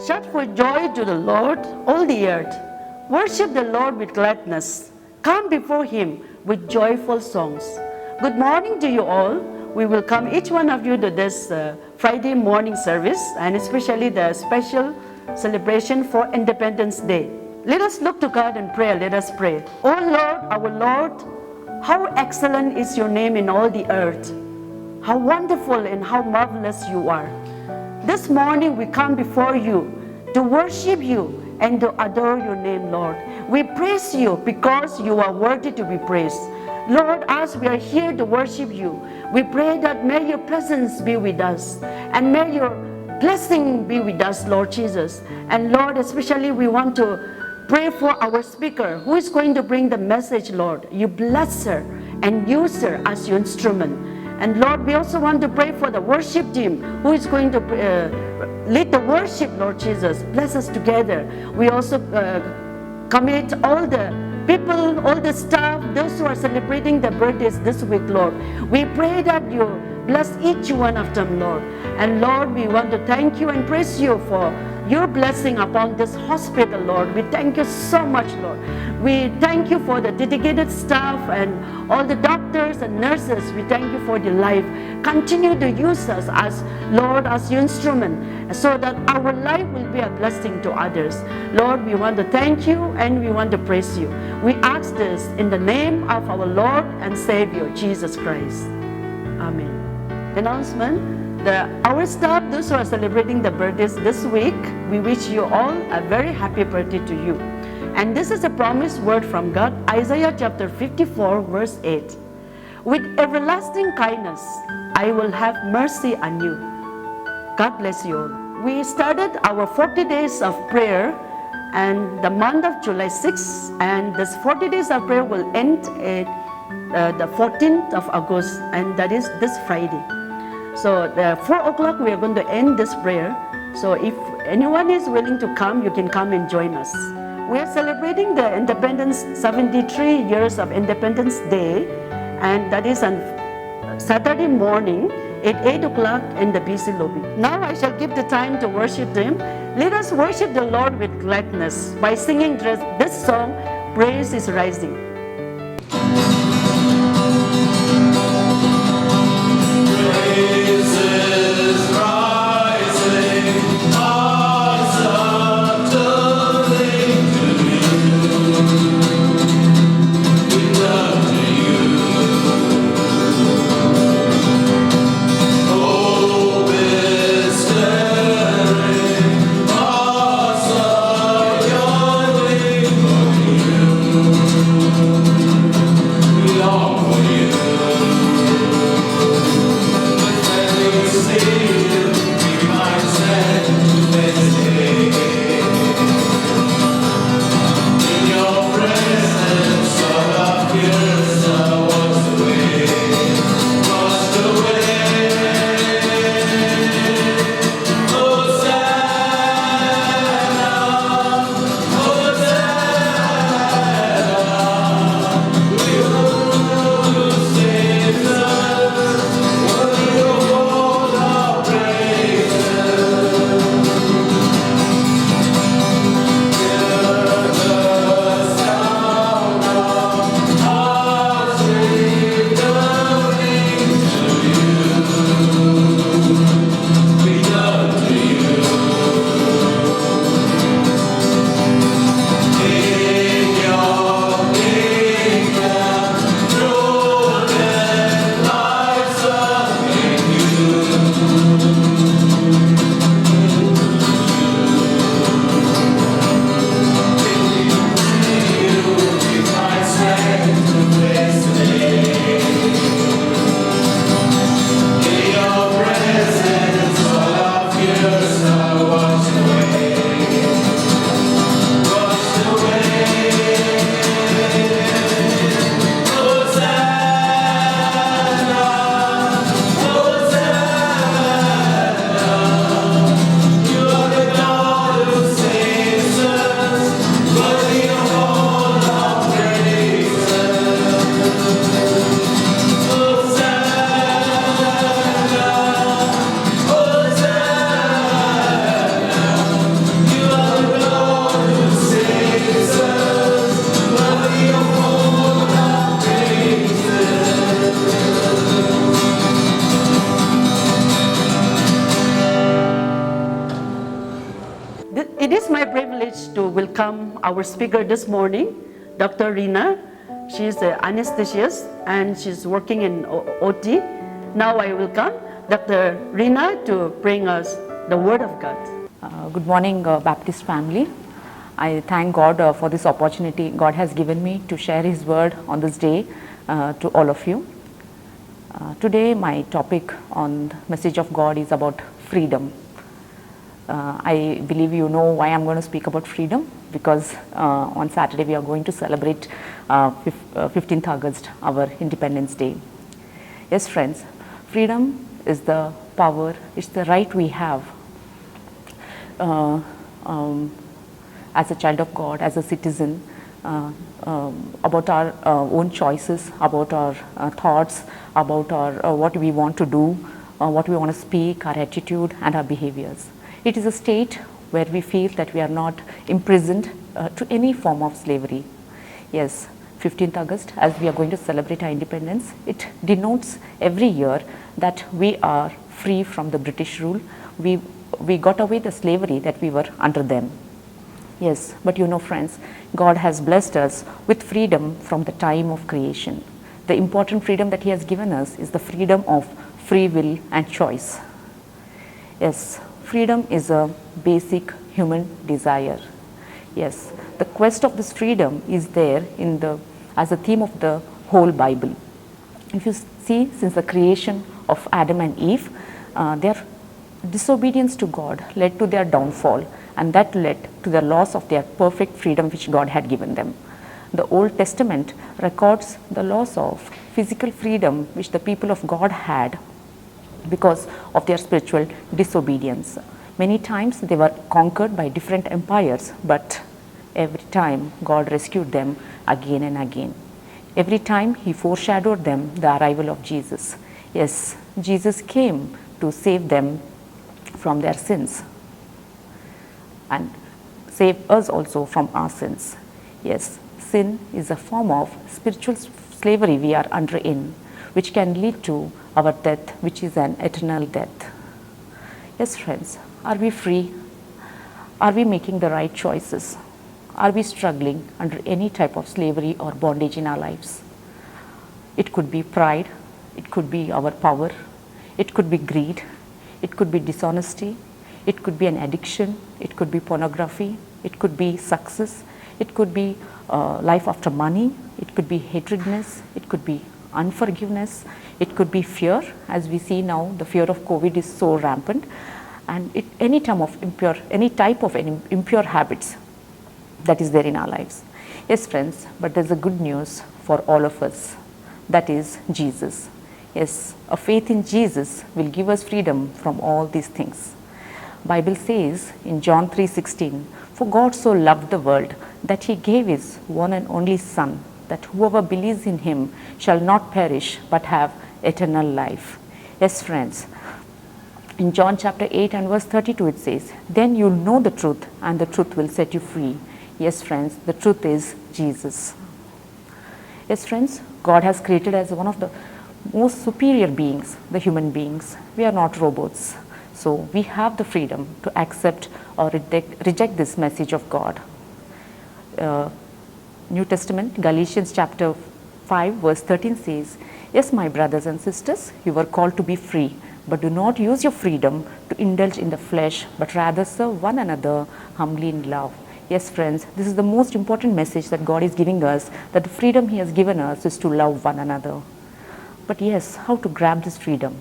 Shout for joy to the Lord, all the earth. Worship the Lord with gladness. Come before Him with joyful songs. Good morning to you all. We welcome each one of you to this Friday morning service, and especially the special celebration for Independence Day. Let us look to God and pray. Let us pray. O Lord, our Lord, how excellent is your name in all the earth. How wonderful and how marvelous you are. This morning we come before you to worship you and to adore your name, Lord. We praise you because you are worthy to be praised. Lord, as we are here to worship you, we pray that may your presence be with us and may your blessing be with us, Lord Jesus. And Lord, especially we want to pray for our speaker who is going to bring the message, Lord. You bless her and use her as your instrument. And Lord, we also want to pray for the worship team who is going to lead the worship, Lord Jesus. Bless us together. We also commit all the people, all the staff, those who are celebrating their birthdays this week, Lord. We pray that you bless each one of them, Lord. And Lord, we want to thank you and praise you for your blessing upon this hospital, Lord. We thank you so much, Lord. We thank you for the dedicated staff and all the doctors and nurses. We thank you for their life. Continue to use us as, Lord, as your instrument so that our life will be a blessing to others. Lord, we want to thank you and we want to praise you. We ask this in the name of our Lord and Savior, Jesus Christ. Amen. Announcement. Our staff, those who are celebrating the birthdays this week, we wish you all a very happy birthday to you. And this is a promised word from God, Isaiah chapter 54, verse 8. With everlasting kindness, I will have mercy on you. God bless you all. We started our 40 days of prayer and the month of July 6th, and this 40 days of prayer will end at the 14th of August, and that is this Friday. So at 4 o'clock we are going to end this prayer. So if anyone is willing to come, you can come and join us. We are celebrating the Independence, 73 years of Independence Day, and that is on Saturday morning at 8 o'clock in the BC lobby. Now I shall give the time to worship Him. Let us worship the Lord with gladness by singing this song, Praise is Rising. You welcome our speaker this morning, Dr. Rina. She's an anesthetist and she's working in OT. Now I welcome Dr. Rina to bring us the Word of God. Good morning, Baptist family. I thank God for this opportunity God has given me to share His Word on this day to all of you. Today my topic on the message of God is about freedom. I believe you know why I'm going to speak about freedom, because on Saturday we are going to celebrate 15th August, our Independence Day. Yes friends, freedom is the power, it's the right we have as a child of God, as a citizen, about our own choices, about our thoughts, about our what we want to do, what we want to speak, our attitude and our behaviors. It is a state where we feel that we are not imprisoned to any form of slavery. Yes, 15th August, as we are going to celebrate our independence, it denotes every year that we are free from the British rule. We got away the slavery that we were under them. Yes, but you know friends, God has blessed us with freedom from the time of creation. The important freedom that He has given us is the freedom of free will and choice. Yes, freedom is a basic human desire. Yes, the quest of this freedom is there as a theme of the whole Bible. If you see, since the creation of Adam and Eve, their disobedience to God led to their downfall, and that led to the loss of their perfect freedom which God had given them. The Old Testament records the loss of physical freedom which the people of God had because of their spiritual disobedience. Many times they were conquered by different empires, but every time God rescued them again and again. Every time He foreshadowed them the arrival of Jesus. Yes, Jesus came to save them from their sins and save us also from our sins. Yes, sin is a form of spiritual slavery we are under in, which can lead to our death, which is an eternal death. Yes friends, are we free? Are we making the right choices? Are we struggling under any type of slavery or bondage in our lives? It could be pride, it could be our power, it could be greed, it could be dishonesty, it could be an addiction, it could be pornography, it could be success, it could be life after money, it could be hatredness, it could be unforgiveness, it could be fear. As we see now, the fear of COVID is so rampant, and any type of impure habits that is there in our lives. Yes friends, but there's a good news for all of us, that is Jesus. Yes, a faith in Jesus will give us freedom from all these things. Bible says in John 3:16, "For God so loved the world that He gave His one and only Son, that whoever believes in Him shall not perish but have eternal life." Yes friends, in John chapter 8 and verse 32 it says, "Then you'll know the truth and the truth will set you free." Yes friends, the truth is Jesus. Yes friends, God has created as one of the most superior beings, the human beings. We are not robots. So we have the freedom to accept or reject this message of God. New Testament, Galatians chapter 5 verse 13 says, "Yes, my brothers and sisters, you were called to be free, but do not use your freedom to indulge in the flesh, but rather serve one another humbly in love." Yes friends, this is the most important message that God is giving us, that the freedom He has given us is to love one another. But yes, how to grab this freedom?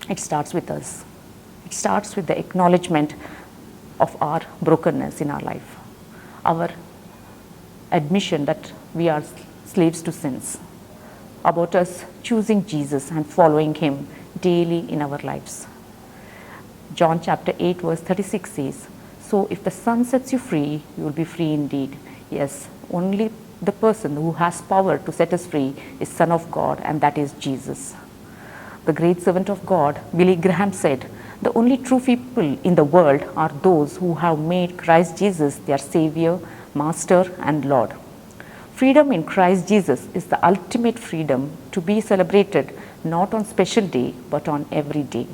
It starts with us. It starts with the acknowledgement of our brokenness in our life, our admission that we are slaves to sins, about us choosing Jesus and following Him daily in our lives. John chapter 8 verse 36 says, "So if the Son sets you free, you will be free indeed." Yes, only the person who has power to set us free is Son of God, and that is Jesus. The great servant of God, Billy Graham, said, "The only true people in the world are those who have made Christ Jesus their Savior, Master and Lord." Freedom in Christ Jesus is the ultimate freedom to be celebrated not on special day but on every day.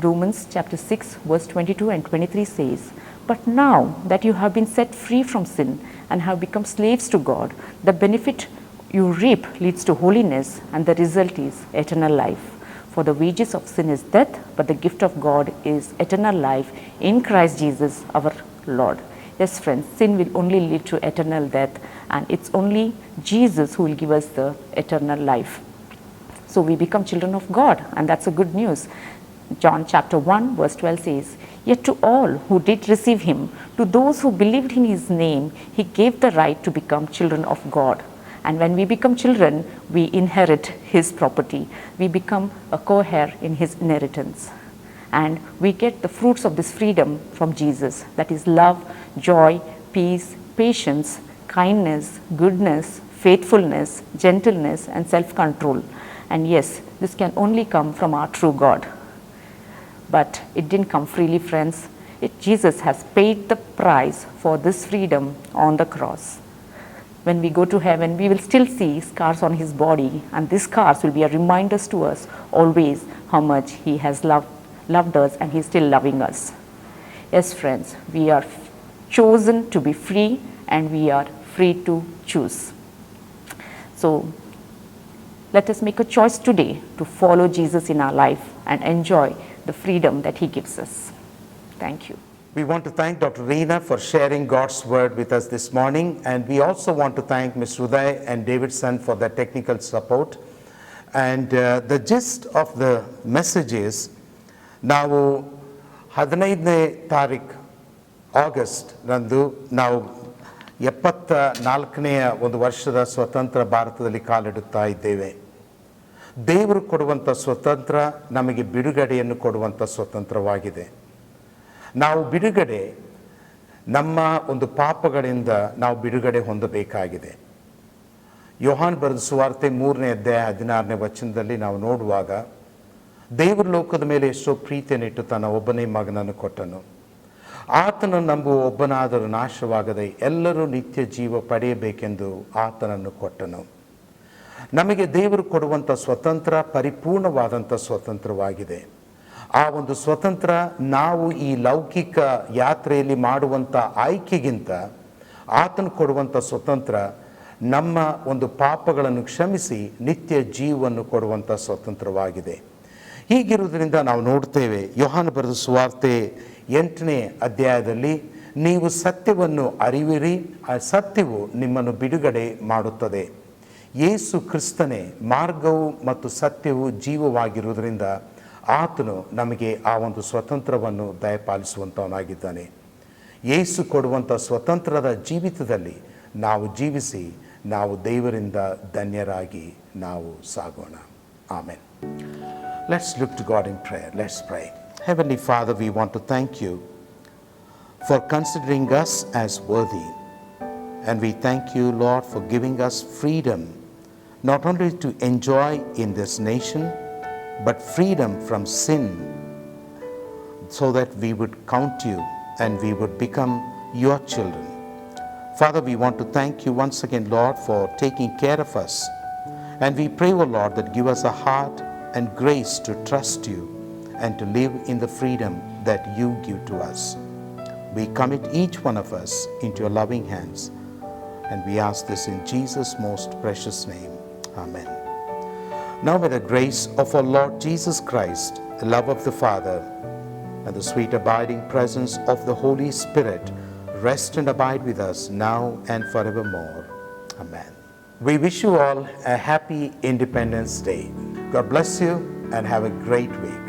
Romans chapter 6 verse 22 and 23 says, But now that you have been set free from sin and have become slaves to God, the benefit you reap leads to holiness, and the result is eternal life. For the wages of sin is death, but the gift of God is eternal life in Christ Jesus our Lord. Yes, friends, sin will only lead to eternal death, and it's only Jesus who will give us the eternal life. So we become children of God, and that's a good news. John chapter 1 verse 12 says, "Yet to all who did receive him, to those who believed in his name, he gave the right to become children of God." And when we become children, we inherit his property. We become a co-heir in his inheritance. And we get the fruits of this freedom from Jesus. That is love, joy, peace, patience, kindness, goodness, faithfulness, gentleness, and self-control. And yes, this can only come from our true God. But it didn't come freely, friends. Jesus has paid the price for this freedom on the cross. When we go to heaven, we will still see scars on his body, and these scars will be a reminder to us always how much he has loved us, and he's still loving us. Yes, friends, we are chosen to be free, and we are free to choose. So let us make a choice today to follow Jesus in our life and enjoy the freedom that he gives us. Thank you. We want to thank Dr. Reena for sharing God's word with us this morning, and we also want to thank Ms. Uday and Davidson for their technical support. And the gist of the message is, ನಾವು 15ನೇ ತಾರೀಕು August ರಂದು ನಾವು 74ನೆಯ ಒಂದು ವರ್ಷದ ಸ್ವತಂತ್ರ ಭಾರತದಲ್ಲಿ ಕಾಲಿಡುತ್ತಾ ಇದ್ದೇವೆ. ದೇವರು ಕೊಡುವಂಥ ಸ್ವತಂತ್ರ ನಮಗೆ ಬಿಡುಗಡೆಯನ್ನು ಕೊಡುವಂಥ ಸ್ವತಂತ್ರವಾಗಿದೆ. ನಾವು ಬಿಡುಗಡೆ ನಮ್ಮ ಒಂದು ಪಾಪಗಳಿಂದ ನಾವು ಬಿಡುಗಡೆ ಹೊಂದಬೇಕಾಗಿದೆ. ಯೋಹಾನ್ ಬರೆದ ಸುವಾರ್ತೆ 3ನೇ ಅಧ್ಯಾಯ 16ನೇ ವಚನದಲ್ಲಿ ನಾವು ನೋಡುವಾಗ, ದೇವರು ಲೋಕದ ಮೇಲೆ ಎಷ್ಟೋ ಪ್ರೀತಿಯನ್ನಿಟ್ಟು ತನ್ನ ಒಬ್ಬನೇ ಮಗನನ್ನು ಕೊಟ್ಟನು. ಆತನನ್ನು ನಂಬುವ ಒಬ್ಬನಾದರೂ ನಾಶವಾಗದೆ ಎಲ್ಲರೂ ನಿತ್ಯ ಜೀವ ಪಡೆಯಬೇಕೆಂದು ಆತನನ್ನು ಕೊಟ್ಟನು. ನಮಗೆ ದೇವರು ಕೊಡುವಂಥ ಸ್ವತಂತ್ರ ಪರಿಪೂರ್ಣವಾದಂಥ ಸ್ವತಂತ್ರವಾಗಿದೆ. ಆ ಒಂದು ಸ್ವತಂತ್ರ ನಾವು ಈ ಲೌಕಿಕ ಯಾತ್ರೆಯಲ್ಲಿ ಮಾಡುವಂಥ ಆಯ್ಕೆಗಿಂತ ಆತನು ಕೊಡುವಂಥ ಸ್ವತಂತ್ರ ನಮ್ಮ ಒಂದು ಪಾಪಗಳನ್ನು ಕ್ಷಮಿಸಿ ನಿತ್ಯ ಜೀವವನ್ನು ಕೊಡುವಂಥ ಸ್ವತಂತ್ರವಾಗಿದೆ. ಹೀಗಿರುವುದರಿಂದ ನಾವು ನೋಡ್ತೇವೆ, ಯೋಹಾನ ಬರೆದ ಸುವಾರ್ತೆ 8ನೇ ಅಧ್ಯಾಯದಲ್ಲಿ, ನೀವು ಸತ್ಯವನ್ನು ಅರಿವಿರಿ, ಆ ಸತ್ಯವು ನಿಮ್ಮನ್ನು ಬಿಡುಗಡೆ ಮಾಡುತ್ತದೆ. ಯೇಸು ಕ್ರಿಸ್ತನೇ ಮಾರ್ಗವು ಮತ್ತು ಸತ್ಯವು ಜೀವವಾಗಿರುವುದರಿಂದ ಆತನು ನಮಗೆ ಆ ಒಂದು ಸ್ವತಂತ್ರವನ್ನು ದಯಪಾಲಿಸುವಂಥವನಾಗಿದ್ದಾನೆ. ಯೇಸು ಕೊಡುವಂಥ ಸ್ವತಂತ್ರದ ಜೀವಿತದಲ್ಲಿ ನಾವು ಜೀವಿಸಿ ನಾವು ದೇವರಿಂದ ಧನ್ಯರಾಗಿ ನಾವು ಸಾಗೋಣ. Amen. Let's look to God in prayer. Let's pray. Heavenly Father, we want to thank you for considering us as worthy. And we thank you, Lord, for giving us freedom, not only to enjoy in this nation, but freedom from sin, so that we would count you and we would become your children. Father, we want to thank you once again, Lord, for taking care of us. And we pray, O Lord, that give us a heart and grace to trust you and to live in the freedom that you give to us. We commit each one of us into your loving hands, and we ask this in Jesus' most precious name. Amen. Now may the grace of our Lord Jesus Christ, the love of the Father, and the sweet abiding presence of the Holy Spirit rest and abide with us now and forevermore. Amen. We wish you all a happy Independence Day. God bless you and have a great week.